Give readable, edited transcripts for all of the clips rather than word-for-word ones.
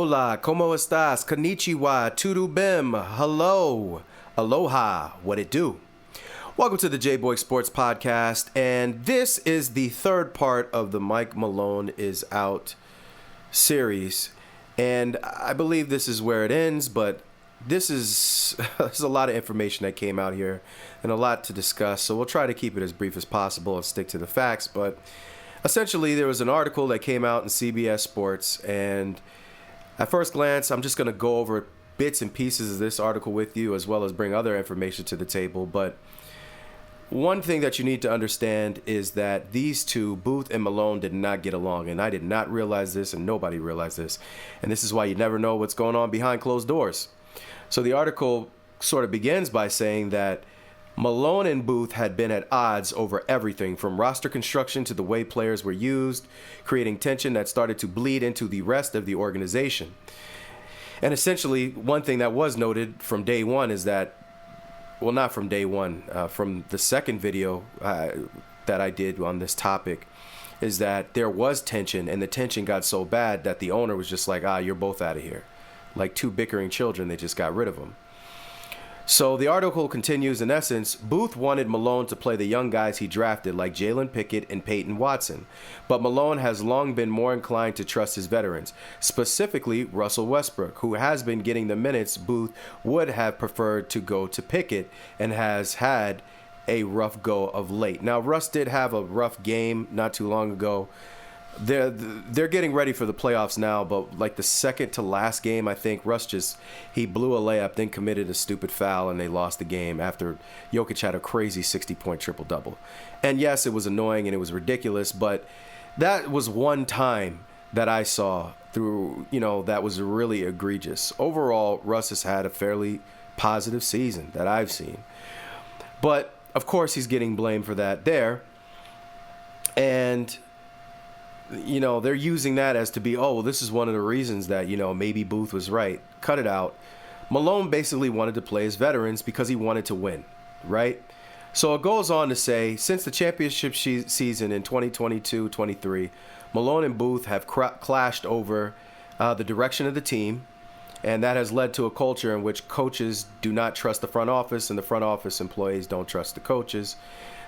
Hola, ¿cómo estás? Konnichiwa, tudu bim, hello, aloha, what it do? Welcome to the J-Boy Sports Podcast, and this is the third part of the Mike Malone is Out series, and I believe this is where it ends, but there's a lot of information that came out here and a lot to discuss, so we'll try to keep it as brief as possible and stick to the facts, but essentially there was an article that came out in CBS Sports, and at first glance, I'm just going to go over bits and pieces of this article with you, as well as bring other information to the table. But one thing that you need to understand is that these two, Booth and Malone, did not get along. And I did not realize this, and nobody realized this. And this is why you never know what's going on behind closed doors. So the article sort of begins by saying that Malone and Booth had been at odds over everything from roster construction to the way players were used, creating tension that started to bleed into the rest of the organization. And essentially, one thing that was noted from day one is that, well, not from day one, from the second video that I did on this topic, is that there was tension, and the tension got so bad that the owner was just like, you're both out of here. Like two bickering children, they just got rid of them. So the article continues, in essence, Booth wanted Malone to play the young guys he drafted like Jalen Pickett and Peyton Watson, but Malone has long been more inclined to trust his veterans, specifically Russell Westbrook, who has been getting the minutes Booth would have preferred to go to Pickett and has had a rough go of late. Now, Russ did have a rough game not too long ago. They're getting ready for the playoffs now, but like the second to last game, I think Russ he blew a layup, then committed a stupid foul, and they lost the game after Jokic had a crazy 60-point triple-double. And yes, it was annoying and it was ridiculous, but that was one time that I saw through, that was really egregious. Overall, Russ has had a fairly positive season that I've seen. But, of course, he's getting blamed for that there. And they're using that as to be, this is one of the reasons that, maybe Booth was right. Cut it out. Malone basically wanted to play his veterans because he wanted to win, right? So it goes on to say, since the championship season in 2022-23, Malone and Booth have clashed over the direction of the team, and that has led to a culture in which coaches do not trust the front office, and the front office employees don't trust the coaches.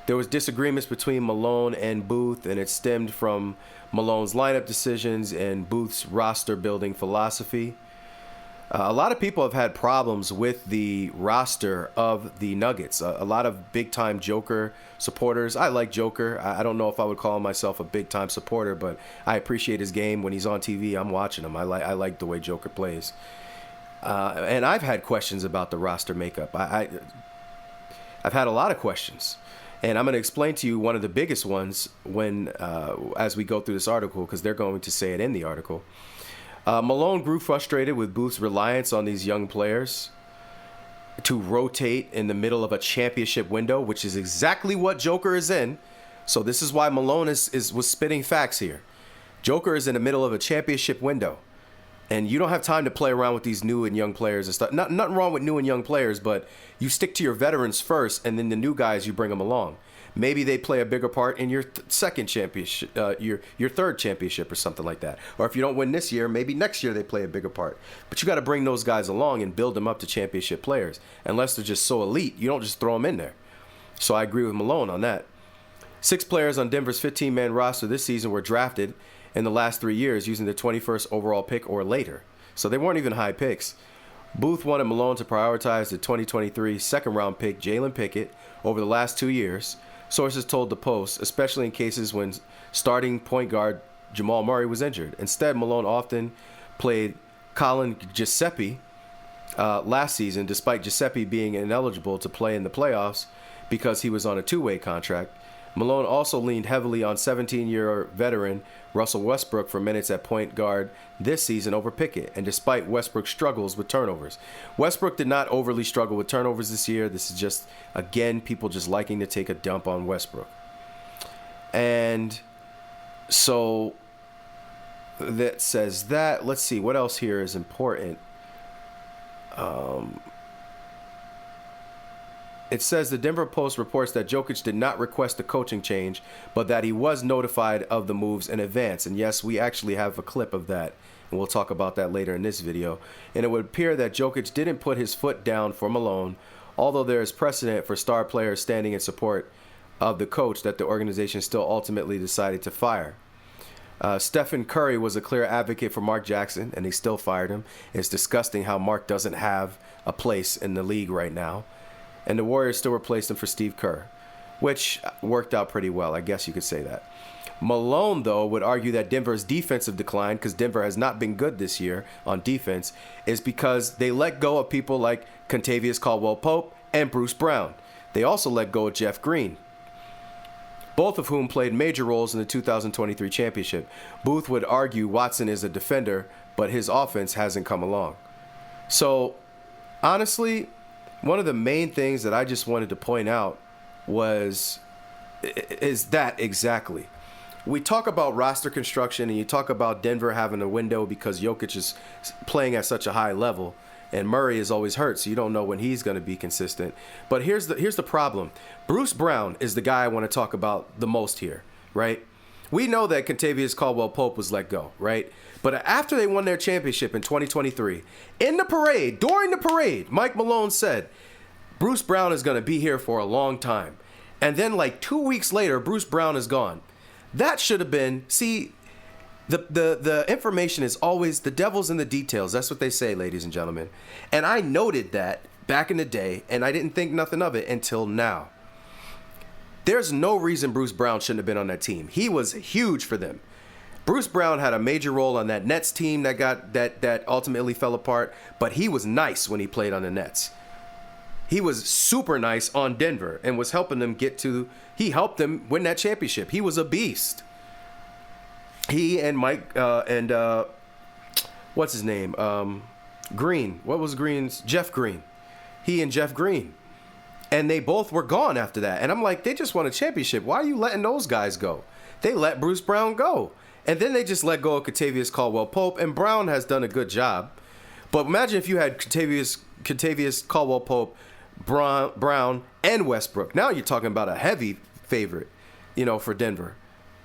There was disagreements between Malone and Booth, and it stemmed from Malone's lineup decisions and Booth's roster-building philosophy. A lot of people have had problems with the roster of the Nuggets. A lot of big-time Joker supporters. I like Joker. I don't know if I would call myself a big-time supporter, but I appreciate his game. When he's on TV, I'm watching him. I like the way Joker plays. And I've had questions about the roster makeup. I've had a lot of questions. And I'm going to explain to you one of the biggest ones as we go through this article, because they're going to say it in the article. Malone grew frustrated with Booth's reliance on these young players to rotate in the middle of a championship window, which is exactly what Joker is in. So this is why Malone was spitting facts here. Joker is in the middle of a championship window. And you don't have time to play around with these new and young players and stuff. Nothing wrong with new and young players, but you stick to your veterans first, and then the new guys, you bring them along. Maybe they play a bigger part in your second championship, your third championship or something like that. Or if you don't win this year, maybe next year they play a bigger part. But you got to bring those guys along and build them up to championship players. Unless they're just so elite, you don't just throw them in there. So I agree with Malone on that. 6 players on Denver's 15-man roster this season were drafted in the last 3 years using the 21st overall pick or later. So they weren't even high picks. Booth wanted Malone to prioritize the 2023 second-round pick Jalen Pickett over the last 2 years, sources told the Post, especially in cases when starting point guard Jamal Murray was injured. Instead, Malone often played Colin Giuseppe last season, despite Giuseppe being ineligible to play in the playoffs because he was on a two-way contract. Malone also leaned heavily on 17-year veteran Russell Westbrook for minutes at point guard this season over Pickett, and despite Westbrook's struggles with turnovers. Westbrook did not overly struggle with turnovers this year. This is just, again, people just liking to take a dump on Westbrook. And so that says that. Let's see, what else here is important? it says the Denver Post reports that Jokic did not request a coaching change, but that he was notified of the moves in advance. And yes, we actually have a clip of that, and we'll talk about that later in this video. And it would appear that Jokic didn't put his foot down for Malone, although there is precedent for star players standing in support of the coach that the organization still ultimately decided to fire. Stephen Curry was a clear advocate for Mark Jackson, and they still fired him. It's disgusting how Mark doesn't have a place in the league right now. And the Warriors still replaced him for Steve Kerr, which worked out pretty well. I guess you could say that. Malone, though, would argue that Denver's defensive decline, because Denver has not been good this year on defense, is because they let go of people like Kentavious Caldwell-Pope and Bruce Brown. They also let go of Jeff Green, both of whom played major roles in the 2023 championship. Booth would argue Watson is a defender, but his offense hasn't come along. So, honestly, one of the main things that I just wanted to point out is that exactly. We talk about roster construction, and you talk about Denver having a window because Jokic is playing at such a high level, and Murray is always hurt, so you don't know when he's going to be consistent. But here's the problem. Bruce Brown is the guy I want to talk about the most here, right? We know that Kentavious Caldwell-Pope was let go, right? But after they won their championship in 2023, in the parade, during the parade, Mike Malone said, Bruce Brown is going to be here for a long time. And then like 2 weeks later, Bruce Brown is gone. That should have been, see, the information is always, the devil's in the details. That's what they say, ladies and gentlemen. And I noted that back in the day, and I didn't think nothing of it until now. There's no reason Bruce Brown shouldn't have been on that team. He was huge for them. Bruce Brown had a major role on that Nets team that ultimately fell apart, but he was nice when he played on the Nets. He was super nice on Denver and was helping them he helped them win that championship. He was a beast. He and Mike what's his name? Green. What was Green's? Jeff Green. He and Jeff Green. And they both were gone after that. And I'm like, they just won a championship. Why are you letting those guys go? They let Bruce Brown go. And then they just let go of Kentavious Caldwell-Pope, and Brown has done a good job. But imagine if you had Kentavious Caldwell-Pope, Brown, and Westbrook. Now you're talking about a heavy favorite, for Denver,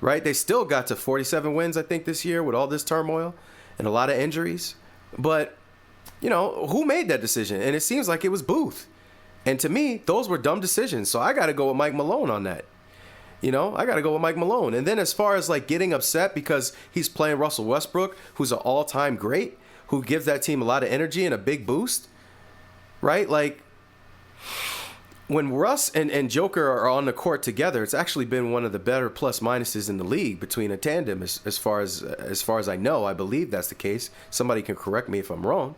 right? They still got to 47 wins, I think, this year with all this turmoil and a lot of injuries. But, who made that decision? And it seems like it was Booth. And to me, those were dumb decisions. So I got to go with Mike Malone on that. I got to go with Mike Malone. And then as far as like getting upset because he's playing Russell Westbrook, who's an all-time great, who gives that team a lot of energy and a big boost, right? Like when Russ and Joker are on the court together, it's actually been one of the better plus minuses in the league between a tandem as far as I know. I believe that's the case. Somebody can correct me if I'm wrong.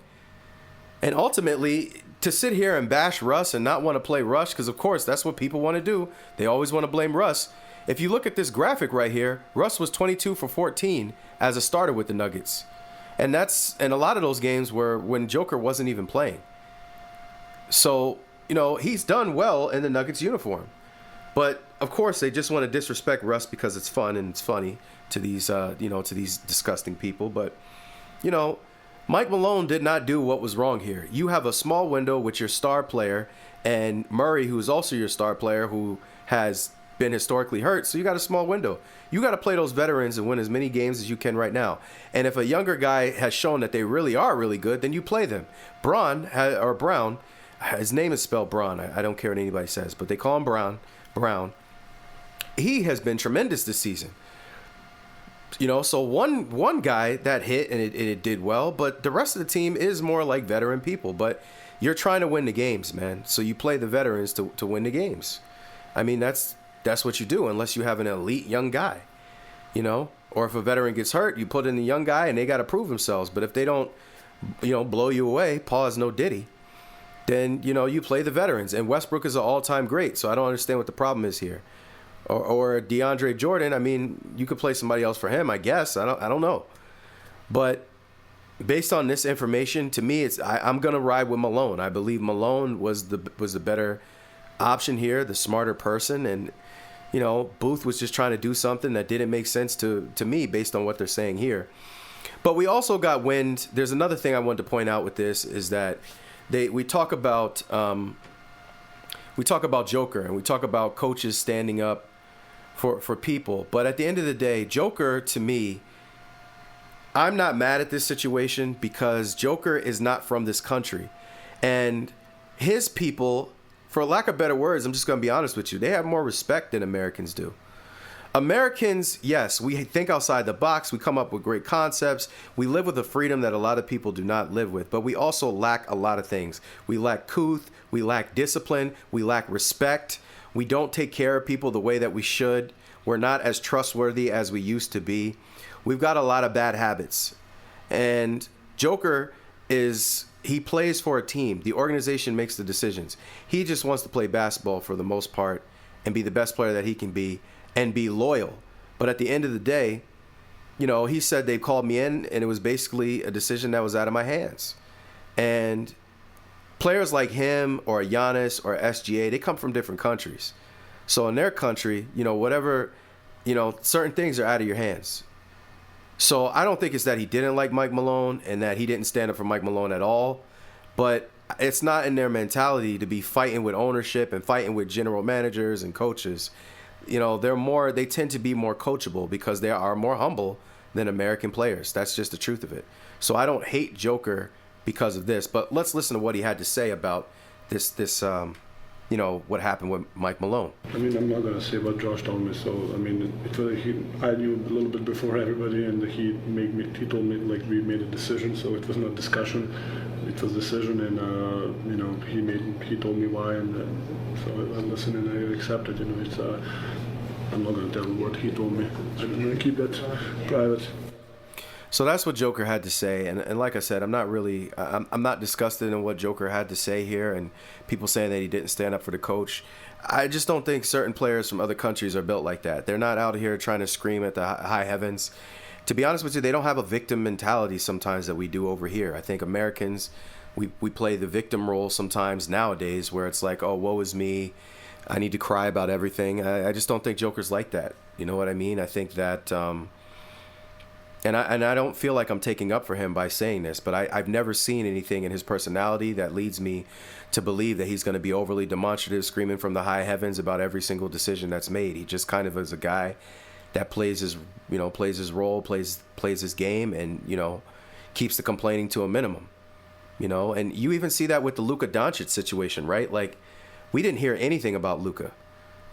And ultimately, to sit here and bash Russ and not want to play Russ, because of course that's what people want to do. They always want to blame Russ. If you look at this graphic right here, Russ was 22 for 14 as a starter with the Nuggets. And a lot of those games were when Joker wasn't even playing. So, he's done well in the Nuggets uniform. But of course they just want to disrespect Russ because it's fun and it's funny to these to these disgusting people. But, Mike Malone did not do what was wrong here. You have a small window with your star player and Murray, who is also your star player, who has been historically hurt. So you got a small window. You got to play those veterans and win as many games as you can right now. And if a younger guy has shown that they really are really good, then you play them. Brown, his name is spelled Braun. I don't care what anybody says, but they call him Brown. He has been tremendous this season. So one guy that hit and it did well, but the rest of the team is more like veteran people. But you're trying to win the games, man. So you play the veterans to win the games. I mean, that's what you do unless you have an elite young guy, Or if a veteran gets hurt, you put in the young guy and they got to prove themselves. But if they don't, blow you away, pause, no diddy, then, you play the veterans. And Westbrook is an all-time great, so I don't understand what the problem is here. Or DeAndre Jordan, I mean, you could play somebody else for him, I guess. I don't know. But based on this information, to me, I'm going to ride with Malone. I believe Malone was the better option here, the smarter person. And, Booth was just trying to do something that didn't make sense to me based on what they're saying here. But we also got wind. There's another thing I wanted to point out with this is that we talk about we talk about Joker and we talk about coaches standing up for people. But at the end of the day, Joker, to me, I'm not mad at this situation because Joker is not from this country. And his people, for lack of better words, I'm just going to be honest with you, they have more respect than Americans do. Americans, yes, we think outside the box. We come up with great concepts. We live with a freedom that a lot of people do not live with. But we also lack a lot of things. We lack couth. We lack discipline. We lack respect. We don't take care of people the way that we should. We're not as trustworthy as we used to be. We've got a lot of bad habits. And Joker he plays for a team. The organization makes the decisions. He just wants to play basketball for the most part and be the best player that he can be and be loyal. But at the end of the day, he said they called me in and it was basically a decision that was out of my hands. And players like him or Giannis or SGA, they come from different countries. So in their country, certain things are out of your hands. So I don't think it's that he didn't like Mike Malone and that he didn't stand up for Mike Malone at all. But it's not in their mentality to be fighting with ownership and fighting with general managers and coaches. They tend to be more coachable because they are more humble than American players. That's just the truth of it. So I don't hate Joker because of this, but let's listen to what he had to say about this what happened with Mike Malone. I mean, I'm not going to say what Josh told me. So, I mean, I knew a little bit before everybody, and he told me, like, we made a decision, so it was not discussion. It was decision, and, he told me why, and so I listened and I accepted, I'm not going to tell what he told me. I'm going to keep that private. So that's what Joker had to say, and like I said, I'm not disgusted in what Joker had to say here, and people saying that he didn't stand up for the coach. I just don't think certain players from other countries are built like that. They're not out here trying to scream at the high heavens. To be honest with you, they don't have a victim mentality sometimes that we do over here. I think Americans, we play the victim role sometimes nowadays, where it's like, oh, woe is me, I need to cry about everything. I just don't think Joker's like that. You know what I mean? I think that. And I don't feel like I'm taking up for him by saying this, but I've never seen anything in his personality that leads me to believe that he's going to be overly demonstrative, screaming from the high heavens about every single decision that's made. He just kind of is a guy that plays his role, plays his game, and keeps the complaining to a minimum. And you even see that with the Luka Doncic situation, right? Like, we didn't hear anything about Luka.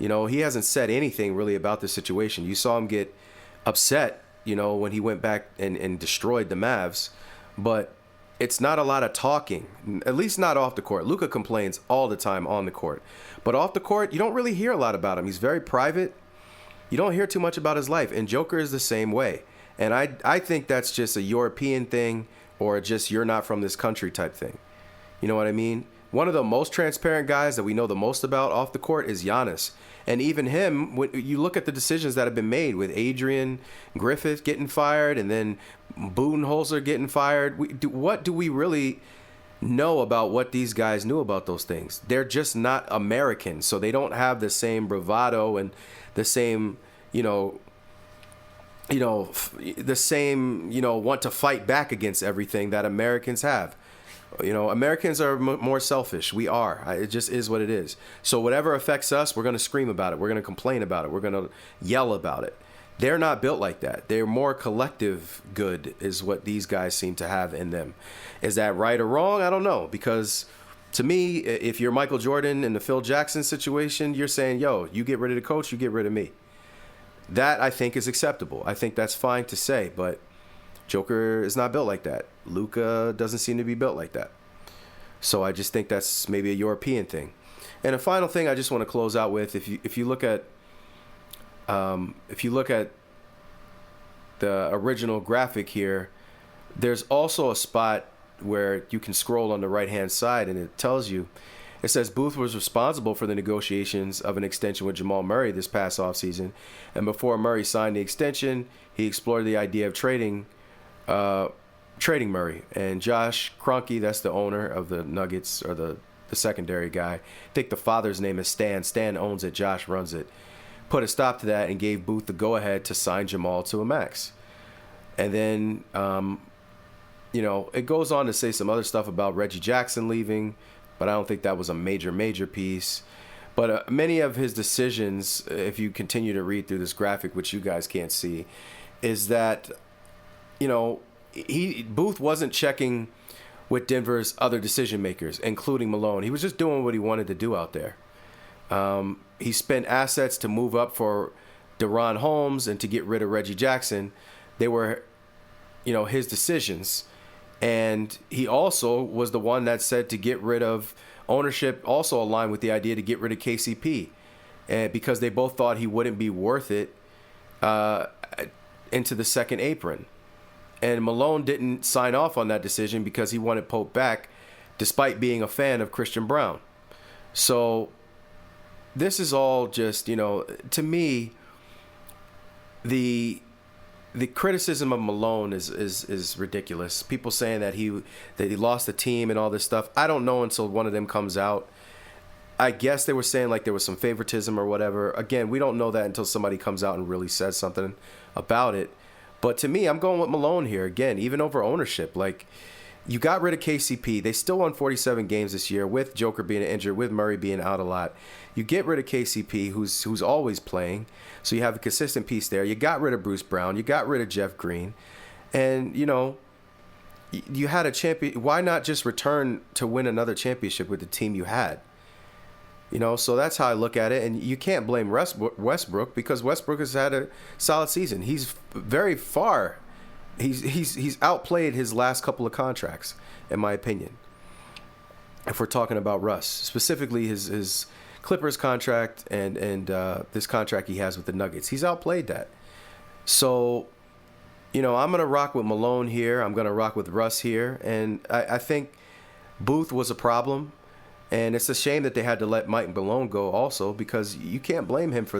He hasn't said anything really about this situation. You saw him get upset when he went back and destroyed the Mavs. But it's not a lot of talking, at least not off the court. Luka complains all the time on the court. But off the court, you don't really hear a lot about him. He's very private. You don't hear too much about his life. And Joker is the same way. And I think that's just a European thing or just you're not from this country type thing. You know what I mean? One of the most transparent guys that we know the most about off the court is Giannis. And even him, when you look at the decisions that have been made with Adrian Griffith getting fired and then Budenholzer getting fired, what do we really know about what these guys knew about those things? They're just not American, so they don't have the same bravado and the same, want to fight back against everything that Americans have. Americans are more selfish. We are. It just is what it is. So whatever affects us, we're going to scream about it. We're going to complain about it. We're going to yell about it. They're not built like that. They're more collective good is what these guys seem to have in them. Is that right or wrong? I don't know. Because to me, if you're Michael Jordan in the Phil Jackson situation, you're saying, yo, you get rid of the coach, you get rid of me. That, I think, is acceptable. I think that's fine to say, but Joker is not built like that. Luka doesn't seem to be built like that. So I just think that's maybe a European thing. And a final thing I just want to close out with, if you look at the original graphic here, there's also a spot where you can scroll on the right-hand side, and it tells you, it says Booth was responsible for the negotiations of an extension with Jamal Murray this past offseason, and before Murray signed the extension, he explored the idea of trading Murray. And Josh Kroenke, that's the owner of the Nuggets, or the secondary guy. I think the father's name is Stan. Stan owns it. Josh runs it. Put a stop to that and gave Booth the go-ahead to sign Jamal to a max. And then, it goes on to say some other stuff about Reggie Jackson leaving, but I don't think that was a major piece. But many of his decisions, if you continue to read through this graphic, which you guys can't see, is that, Booth wasn't checking with Denver's other decision makers, including Malone. He was just doing what he wanted to do out there. He spent assets to move up for DeRon Holmes and to get rid of Reggie Jackson. They were, his decisions. And he also was the one that said to get rid of ownership, also aligned with the idea to get rid of KCP, because they both thought he wouldn't be worth it into the second apron. And Malone didn't sign off on that decision because he wanted Pope back, despite being a fan of Christian Brown. So this is all just, to me, the criticism of Malone is ridiculous. People saying that he lost the team and all this stuff. I don't know until one of them comes out. I guess they were saying like there was some favoritism or whatever. Again, we don't know that until somebody comes out and really says something about it. But to me, I'm going with Malone here again, even over ownership. Like, you got rid of KCP. They still won 47 games this year with Joker being injured, with Murray being out a lot. You get rid of KCP, who's always playing, so you have a consistent piece there. You got rid of Bruce Brown. You got rid of Jeff Green. And, you had a champion. Why not just return to win another championship with the team you had? So that's how I look at it. And you can't blame Westbrook because Westbrook has had a solid season. He's very far. He's outplayed his last couple of contracts, in my opinion. If we're talking about Russ, specifically his Clippers contract and this contract he has with the Nuggets, he's outplayed that. So, I'm going to rock with Malone here. I'm going to rock with Russ here. And I think Booth was a problem. And it's a shame that they had to let Mike Malone go also, because you can't blame him for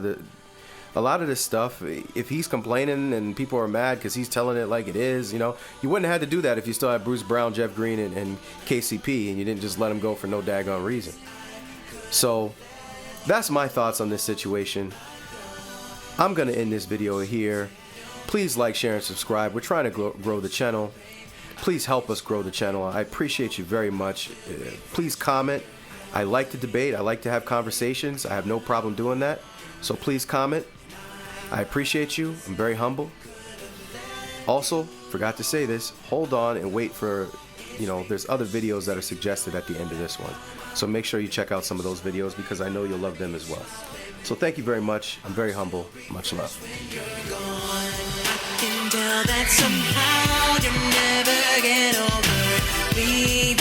a lot of this stuff. If he's complaining and people are mad because he's telling it like it is, you wouldn't have had to do that if you still had Bruce Brown, Jeff Green, and KCP, and you didn't just let him go for no daggone reason. So that's my thoughts on this situation. I'm going to end this video here. Please like, share, and subscribe. We're trying to grow the channel. Please help us grow the channel. I appreciate you very much. Please comment. I like to debate. I like to have conversations. I have no problem doing that. So please comment. I appreciate you. I'm very humble. Also, forgot to say this, hold on and wait for, there's other videos that are suggested at the end of this one. So make sure you check out some of those videos because I know you'll love them as well. So thank you very much. I'm very humble. Much love. That somehow you never get over.